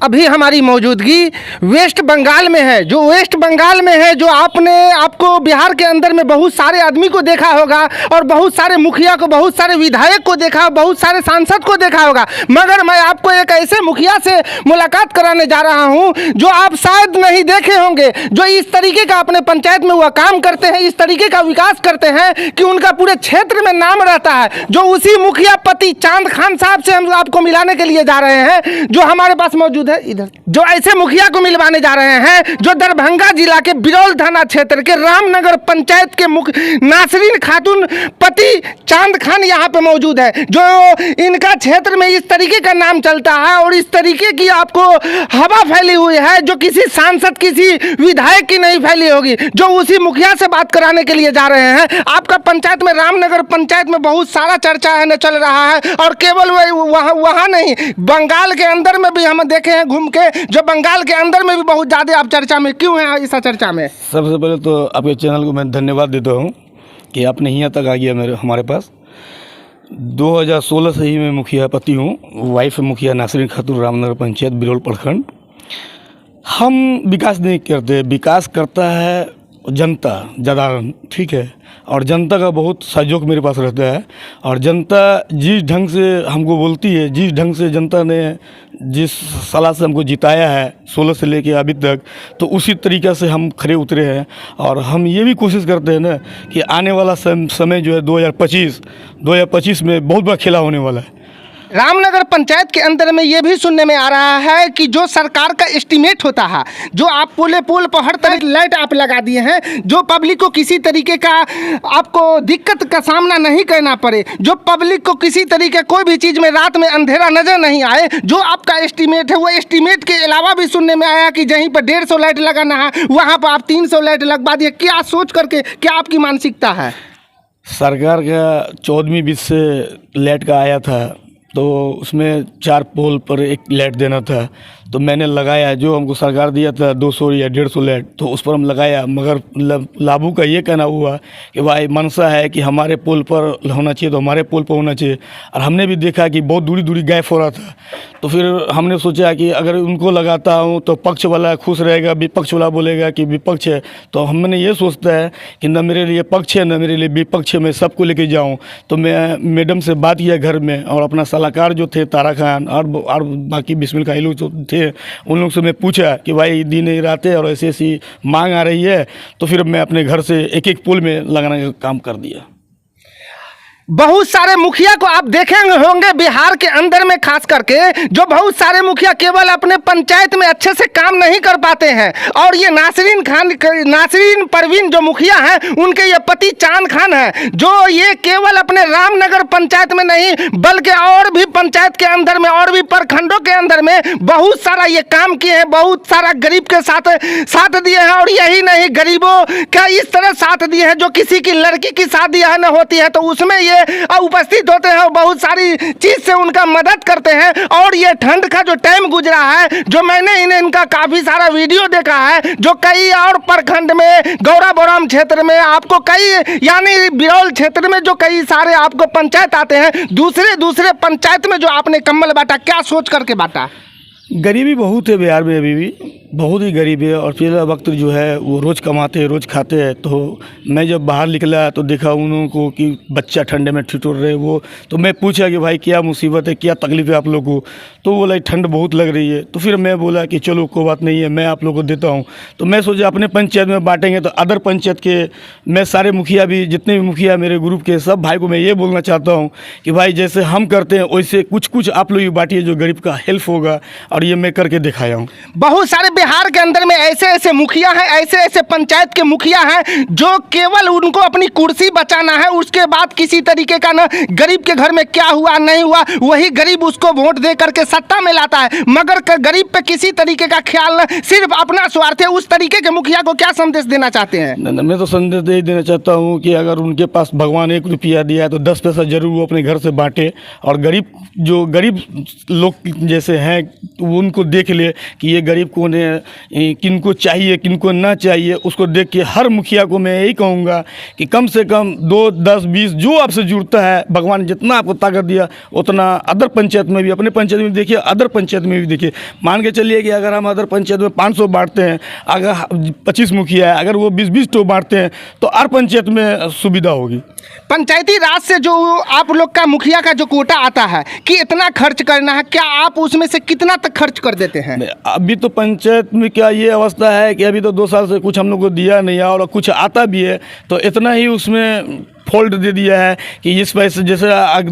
अभी हमारी मौजूदगी वेस्ट बंगाल में है। जो वेस्ट बंगाल में है, जो आपको बिहार के अंदर में बहुत सारे आदमी को देखा होगा और बहुत सारे मुखिया को, बहुत सारे विधायक को देखा, बहुत सारे सांसद को देखा होगा, मगर मैं आपको एक ऐसे मुखिया से मुलाकात कराने जा रहा हूं जो आप शायद नहीं देखे होंगे, जो इस तरीके का अपने पंचायत में वह काम करते हैं, इस तरीके का विकास करते हैं कि उनका पूरे क्षेत्र में नाम रहता है। जो उसी मुखिया पति चांद खान साहब से हम आपको मिलाने के लिए जा रहे हैं, जो हमारे पास मौजूद है इधर। जो ऐसे मुखिया को मिलवाने जा रहे हैं जो दरभंगा जिला के बिरौल थाना क्षेत्र के रामनगर पंचायत के नासरीन खातून पति चांद खान यहाँ पे मौजूद है। जो इनका क्षेत्र में इस तरीके का नाम चलता है और इस तरीके की आपको हवा फैली हुई है जो किसी सांसद, किसी विधायक की नहीं फैली होगी। जो उसी मुखिया से बात कराने के लिए जा रहे हैं। आपका पंचायत में, रामनगर पंचायत में बहुत सारा चर्चा है न चल रहा है, और केवल वहाँ नहीं, बंगाल के अंदर में भी हम देखे हैं घूम के, जो बंगाल के अंदर में भी बहुत ज़्यादा आप चर्चा में क्यों हैं इस चर्चा में? सबसे पहले तो आपके चैनल को मैं धन्यवाद देता हूं कि आपने यहाँ तक आ गया हमारे पास। 2016 से ही मैं मुखिया पति हूँ, वाइफ मुखिया नासरीन खातून, रामनगर पंचायत, बिरौल प्रखंड। हम विकास नहीं करते, विकास करता है जनता ज़्यादा, ठीक है, और जनता का बहुत सहयोग मेरे पास रहता है। और जनता जिस ढंग से हमको बोलती है, जिस ढंग से जनता ने जिस सलाह से हमको जिताया है 16 से लेके अभी तक, तो उसी तरीक़े से हम खड़े उतरे हैं। और हम ये भी कोशिश करते हैं ना कि आने वाला समय जो है 2025 में बहुत बड़ा खेला होने वाला है। रामनगर पंचायत के अंदर में ये भी सुनने में आ रहा है कि जो सरकार का एस्टीमेट होता है, जो आप पुल पर हर तरह की लाइट आप लगा दिए हैं, जो पब्लिक को किसी तरीके का आपको दिक्कत का सामना नहीं करना पड़े, जो पब्लिक को किसी तरीके कोई भी चीज़ में रात में अंधेरा नजर नहीं आए, जो आपका एस्टीमेट है, वो एस्टीमेट के अलावा भी सुनने में आया कि जहीं पर 150 लाइट लगाना है वहाँ पर आप 300 लाइट लगवा दिए। क्या सोच करके, क्या आपकी मानसिकता है? सरकार का 14वीं वित्त से लाइट का आया था, तो उसमें 4 पोल पर एक लाइट देना था, तो मैंने लगाया। जो हमको सरकार दिया था 200 या 150 लाइट, तो उस पर हम लगाया। मगर लाभू का ये कहना हुआ कि भाई मनसा है कि हमारे पोल पर होना चाहिए, तो हमारे पोल पर होना चाहिए। और हमने भी देखा कि बहुत दूरी दूरी गैप हो रहा था, तो फिर हमने सोचा कि अगर उनको लगाता हूँ तो पक्ष वाला खुश रहेगा, विपक्ष वाला बोलेगा कि विपक्ष है। तो हमने ये सोचता है कि न मेरे लिए पक्ष है न मेरे लिए विपक्ष है, मैं सबको लेके जाऊँ। तो मैं मैडम से बात किया घर में, और अपना सलाहकार जो थे तारा खान और बाकी बिस्मिल का लोग जो थे, उन लोग से मैं पूछा कि भाई दिन रातें और ऐसी ऐसी मांग आ रही है, तो फिर मैं अपने घर से एक एक पुल में लगाने का काम कर दिया। बहुत सारे मुखिया को आप देखेंगे होंगे बिहार के अंदर में, खास करके जो बहुत सारे मुखिया केवल अपने पंचायत में अच्छे से काम नहीं कर पाते हैं। और ये नासरीन परवीन जो मुखिया हैं, उनके ये पति चांद खान है, जो ये केवल अपने रामनगर पंचायत में नहीं बल्कि और भी पंचायत के अंदर में और भी प्रखंडों के अंदर में बहुत सारा ये काम किए हैं, बहुत सारा गरीब के साथ दिए हैं। और यही नहीं, गरीबों का इस तरह साथ दिए हैं, जो किसी की लड़की की शादी है न होती है तो उसमें ये उपस्थित होते हैं और बहुत सारी चीज से उनका मदद करते हैं। और ये ठंड का जो टाइम गुजरा है, जो मैंने इनका काफी सारा वीडियो देखा है, जो कई और प्रखंड में, गौराबोराम क्षेत्र में आपको कई, यानी बिरौल क्षेत्र में जो कई सारे आपको पंचायत आते हैं, दूसरे पंचायत में जो आपने कंबल बांटा, क्या सोच करके बांटा? गरीबी बहुत है बिहार में, अभी भी बहुत ही गरीब है। और पिछला वक्त जो है वो रोज़ कमाते हैं, रोज़ खाते हैं। तो मैं जब बाहर निकला तो देखा उन लोगों को कि बच्चा ठंडे में ठिठुर रहे वो, तो मैं पूछा कि भाई क्या मुसीबत है, क्या तकलीफ है आप लोगों को? तो बोला ठंड बहुत लग रही है। तो फिर मैं बोला कि चलो कोई बात नहीं है, मैं आप लोगों को देता हूँ। तो मैं सोचा अपने पंचायत में बांटेंगे तो अदर पंचायत के मैं सारे मुखिया भी, जितने भी मुखिया मेरे ग्रुप के सब भाई को मैं ये बोलना चाहता हूँ कि भाई जैसे हम करते हैं वैसे कुछ आप लोग बांटिए, जो गरीब का हेल्प होगा। और ये मैं करके दिखाया हूँ। बहुत सारे बिहार के अंदर में ऐसे मुखिया हैं, ऐसे पंचायत के मुखिया हैं जो केवल उनको अपनी कुर्सी बचाना है, उसके बाद किसी तरीके का ना गरीब के घर में क्या हुआ नहीं हुआ, वही गरीब उसको वोट दे करके सत्ता में लाता है, मगर गरीब पे किसी तरीके का ख्याल ना, सिर्फ अपना स्वार्थ है। उस तरीके के मुखिया को क्या संदेश देना चाहते हैं? मैं तो संदेश दे देना चाहता हूँ कि अगर उनके पास भगवान 1 रुपया दिया है तो 10 पैसा जरूर वो अपने घर से बांटे। और गरीब लोग जैसे हैं उनको देख ले कि ये गरीब कौन है, किनको चाहिए किनको ना चाहिए, उसको देख के हर मुखिया को मैं यही कहूँगा कि कम से कम 2, 10, 20 जो आपसे जुड़ता है, भगवान जितना आपको ताकत दिया उतना अदर पंचायत में भी, अपने पंचायत में देखिए, अदर पंचायत में भी देखिए। मान के चलिए कि अगर हम अदर पंचायत में 500 बांटते हैं, अगर 25 मुखिया है, अगर वो 20-20 तो बांटते हैं तो हर पंचायत में सुविधा होगी। पंचायती राज से जो आप लोग का मुखिया का जो कोटा आता है कि इतना खर्च करना है, क्या आप उसमें से कितना तक खर्च कर देते हैं? अभी तो पंचायत में क्या ये अवस्था है कि अभी तो 2 साल से कुछ हम लोग को दिया नहीं है, और कुछ आता भी है तो इतना ही उसमें फॉल्ट दे दिया है कि इस पैसे जैसे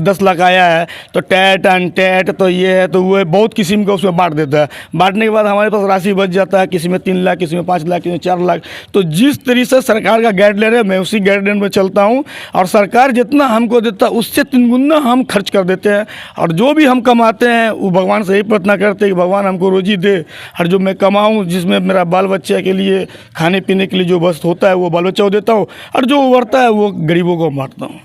10 लाख आया है तो टैट अनटैट तो ये है तो वो है, बहुत किस्म का उसमें बांट देता है। बांटने के बाद हमारे पास राशि बच जाता है, किसी में 3 लाख, किसी में 5 लाख, किसी में 4 लाख। तो जिस तरीके से सरकार का गाइडलाइन है मैं उसी गाइडलाइन में चलता हूँ, और सरकार जितना हमको देता है उससे 3 गुना हम खर्च कर देते हैं। और जो भी हम कमाते हैं वो भगवान से ही प्रार्थना करते हैं कि भगवान हमको रोजी दे, और जो मैं कमाऊँ जिसमें मेरा बाल बच्चे के लिए खाने पीने के लिए जो बस होता है वो बाल बच्चा को देता हूँ, और जो उभरता है वो गरीबों को बांटता हूँ।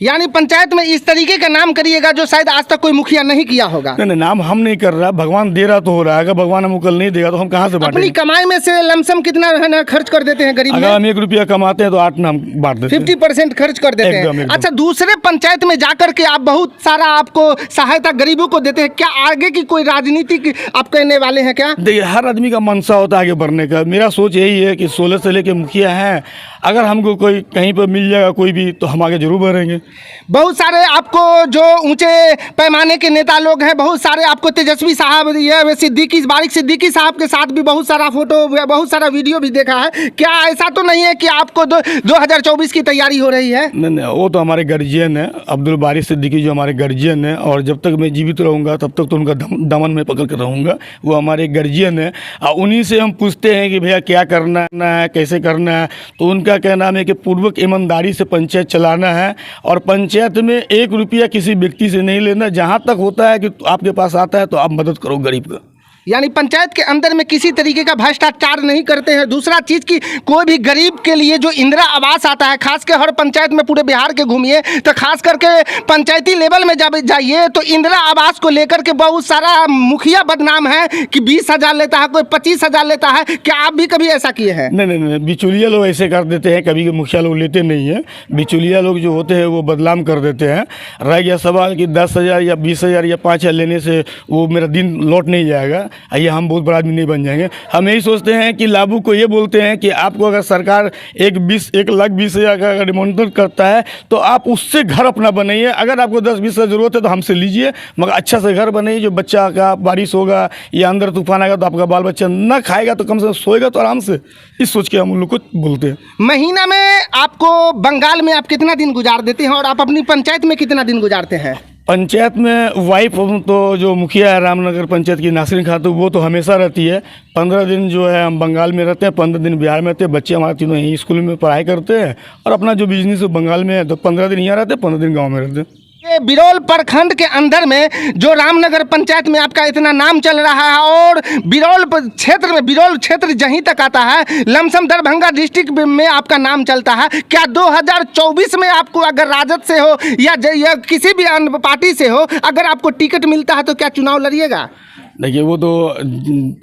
यानी पंचायत में इस तरीके का नाम करिएगा जो शायद आज तक कोई मुखिया नहीं किया होगा। नहीं, नाम हम नहीं कर रहा, भगवान दे रहा तो हो रहा है। अगर भगवान हमको कल नहीं देगा तो हम कहाँ से बांटेंगे? अपनी कमाई में से लमसम कितना है ना खर्च कर देते हैं गरीब में? अगर हम 1 रुपया कमाते हैं तो 8 नाम बांट देते हैं, 50% खर्च कर देते हैं। एकदम। अच्छा, दूसरे पंचायत में जाकर के आप बहुत सारा आपको सहायता गरीबों को देते हैं, क्या आगे की कोई राजनीति की आप कहने वाले हैं क्या? देखिए, हर आदमी का मनसा होता है आगे बढ़ने का। मेरा सोच यही है कि 16 से लेके मुखिया हैं, अगर हमको कोई कहीं पर मिल जाएगा कोई भी तो हम आगे जरूर बढ़ेंगे। बहुत सारे आपको जो ऊंचे पैमाने के नेता लोग हैं, बहुत सारे आपको तेजस्वी साहब, ये सिद्दीकी, बारिक सिद्दीकी साहब के साथ भी बहुत सारा फोटो, बहुत सारा वीडियो भी देखा है। क्या ऐसा तो नहीं है कि आपको 2024 की तैयारी हो रही है? नहीं, वो तो हमारे गार्जियन है, अब्दुल बारिक सिद्दीकी जो हमारे गार्जियन है, और जब तक मैं जीवित रहूँगा तब तक तो उनका दामन में पकड़ कर रहूँगा। वो हमारे गार्जियन है, और उन्हीं से हम पूछते हैं कि भैया क्या करना है, कैसे करना है। तो उनका कहना है कि पूर्वक ईमानदारी से पंचायत चलाना है, और पंचायत में 1 रुपया किसी व्यक्ति से नहीं लेना। जहाँ तक होता है कि आपके पास आता है तो आप मदद करो गरीब का। यानी पंचायत के अंदर में किसी तरीके का भ्रष्टाचार नहीं करते हैं। दूसरा चीज़ की कोई भी गरीब के लिए जो इंदिरा आवास आता है, खास के हर पंचायत में पूरे बिहार के घूमिए तो खास करके पंचायती लेवल में जब जाइए तो इंदिरा आवास को लेकर के बहुत सारा मुखिया बदनाम है कि 20,000 लेता है, कोई 25,000 लेता है। क्या आप भी कभी ऐसा किए हैं? नहीं, बिचौलिया लोग ऐसे कर देते हैं, कभी मुखिया लोग लेते नहीं है। बिचौलिया लोग जो होते हैं वो बदनाम कर देते हैं। रह गया सवाल कि 10,000 या 20,000 या 5,000 लेने से वो मेरा दिन लौट नहीं जाएगा, ये हम बहुत बड़ा आदमी नहीं बन जाएंगे। हम यही सोचते हैं कि लाभू को ये बोलते हैं कि आपको अगर सरकार 1,20,000 का अगर निमंत्रण करता है तो आप उससे घर अपना बनाइए। अगर आपको 10-20 का ज़रूरत है तो हमसे लीजिए, मगर अच्छा से घर बनाइए जो बच्चा का बारिश होगा या अंदर तूफान आएगा तो आपका बाल बच्चा ना खाएगा तो कम से कम सोएगा तो आराम से। इस सोच के हम उन लोग को बोलते हैं। महीना में आपको बंगाल में आप कितना दिन गुजार देते हैं और आप अपनी पंचायत में कितना दिन गुजारते हैं? पंचायत में वाइफ तो जो मुखिया है रामनगर पंचायत की नासरीन खातून, वो तो हमेशा रहती है। 15 दिन जो है हम बंगाल में रहते हैं, 15 दिन बिहार में रहते हैं। बच्चे हमारे तीनों यहीं स्कूल में पढ़ाई करते हैं, और अपना जो बिजनेस है बंगाल में है तो 15 दिन यहाँ रहते हैं, 15 दिन गाँव में रहते हैं। ये बिरौल प्रखंड के अंदर में जो रामनगर पंचायत में आपका इतना नाम चल रहा है, और बिरौल क्षेत्र जहीं तक आता है, लमसम दरभंगा डिस्ट्रिक्ट में आपका नाम चलता है। क्या 2024 में आपको अगर राजद से हो या किसी भी अन्य पार्टी से हो, अगर आपको टिकट मिलता है तो क्या चुनाव लड़िएगा? देखिए, वो तो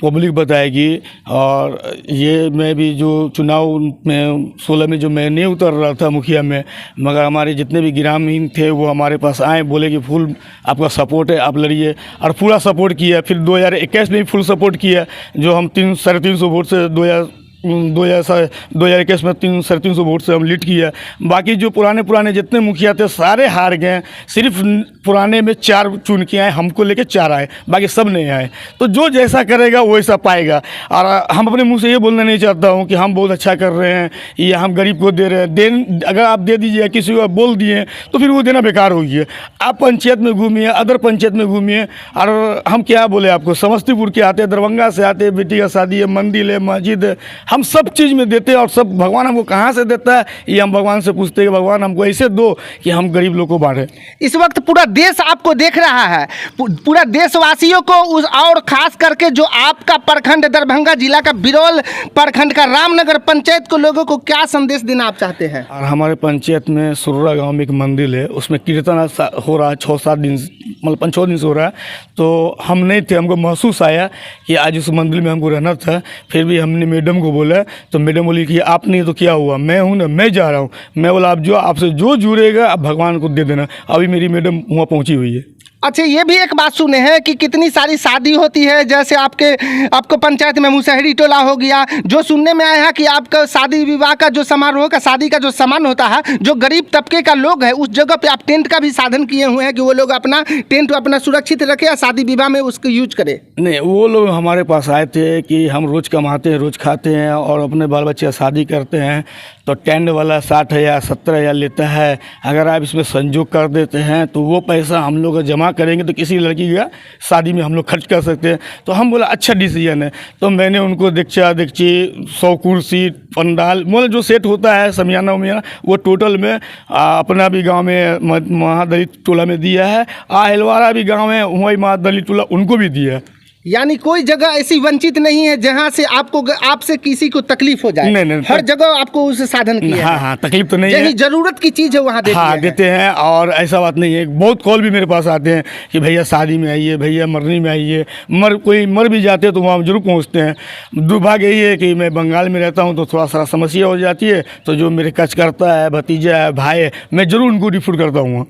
पब्लिक बताएगी। और ये मैं भी जो चुनाव में 16 में जो मैं नहीं उतर रहा था मुखिया में, मगर हमारे जितने भी ग्रामीण थे वो हमारे पास आए, बोले कि फुल आपका सपोर्ट है, आप लड़िए, और पूरा सपोर्ट किया। फिर 2021 में भी फुल सपोर्ट किया, जो हम 350 वोट से 2021 में 350 वोट से हम लीड किया। बाकी जो पुराने जितने मुखिया थे सारे हार गए, सिर्फ पुराने में 4 चुन के आए, हमको लेके 4 आए, बाकी सब नहीं आए। तो जो जैसा करेगा वो ऐसा पाएगा। और हम अपने मुंह से ये बोलना नहीं चाहता हूँ कि हम बहुत अच्छा कर रहे हैं या हम गरीब को दे रहे हैं। अगर आप दे दीजिए, किसी को बोल दिए तो फिर वो देना बेकार हो गया। आप पंचायत में घूमिए, अदर पंचायत में घूमिए। और हम क्या बोले आपको, समस्तीपुर के आते, दरभंगा से आते, बेटी का शादी है, मंदिर है, मस्जिद है, हम सब चीज़ में देते हैं और सब भगवान हमको कहाँ से देता है ये हम भगवान से पूछते हैं कि भगवान हमको ऐसे दो कि हम गरीब लोग को बांटें। इस वक्त पूरा देश आपको देख रहा है, पूरा देशवासियों को उस, और खास करके जो आपका प्रखंड दरभंगा जिला का बिरौल प्रखंड का रामनगर पंचायत को लोगों को क्या संदेश देना आप चाहते हैं? और हमारे पंचायत में सुर्रा गांव में एक मंदिर है, उसमें कीर्तन हो रहा है 6-7 दिन, मतलब 5-6 दिन से हो रहा है। तो हम नहीं थे, हमको महसूस आया कि आज उस मंदिर में हमको रहना था। फिर भी हमने मैडम को बोला तो मैडम बोली कि आप नहीं तो क्या हुआ, मैं हूँ ना, मैं जा रहा हूँ। मैं बोला आप जो आपसे जो जुड़ेगा आप भगवान को दे देना। अभी मेरी मैडम वहाँ पहुँची हुई है। अच्छा, ये भी एक बात सुने हैं कि कितनी सारी शादी होती है, जैसे आपको पंचायत में मुसहरी टोला हो गया, जो सुनने में आया है कि आपका शादी विवाह का जो समारोह का शादी का जो सामान होता है, जो गरीब तबके का लोग है उस जगह पे आप टेंट का भी साधन किए हुए हैं कि वो लोग अपना टेंट अपना सुरक्षित रखे या शादी विवाह में उसको यूज करे। नहीं, वो लोग हमारे पास आए थे कि हम रोज़ कमाते हैं, रोज़ खाते हैं और अपने बाल बच्चे शादी करते हैं, तो टेंट वाला 60,000 70,000 लेता है। अगर आप इसमें संजोग कर देते हैं तो वो पैसा हम लोग जमा करेंगे तो किसी लड़की का शादी में हम लोग खर्च कर सकते हैं। तो हम बोला अच्छा डिसीजन है। तो मैंने उनको दिक्चा 100 कुर्सी पंडाल मतलब जो सेट होता है समियाना उमियाना वो टोटल में अपना भी गांव में महादलित टोला में दिया है, हिलवारा भी गांव में वही महादलित टोला उनको भी दिया है। यानी कोई जगह ऐसी वंचित नहीं है जहां से आपसे किसी को तकलीफ हो जाए। नहीं, हर जगह आपको उस साधन किया है। हाँ, तकलीफ तो नहीं है, जरूरत की चीज़ है वहाँ देते हैं। और ऐसा बात नहीं है, बहुत कॉल भी मेरे पास आते हैं कि भैया शादी में आइए, भैया मरनी में आइए। कोई मर भी जाते हैं तो वहाँ जरूर पहुँचते हैं। दुर्भाग्य यही है कि मैं बंगाल में रहता हूँ तो थोड़ा सा समस्या हो जाती है, तो जो मेरे कच करता है भतीजा है भाई है मैं ज़रूर उनको रिफर करता हूँ।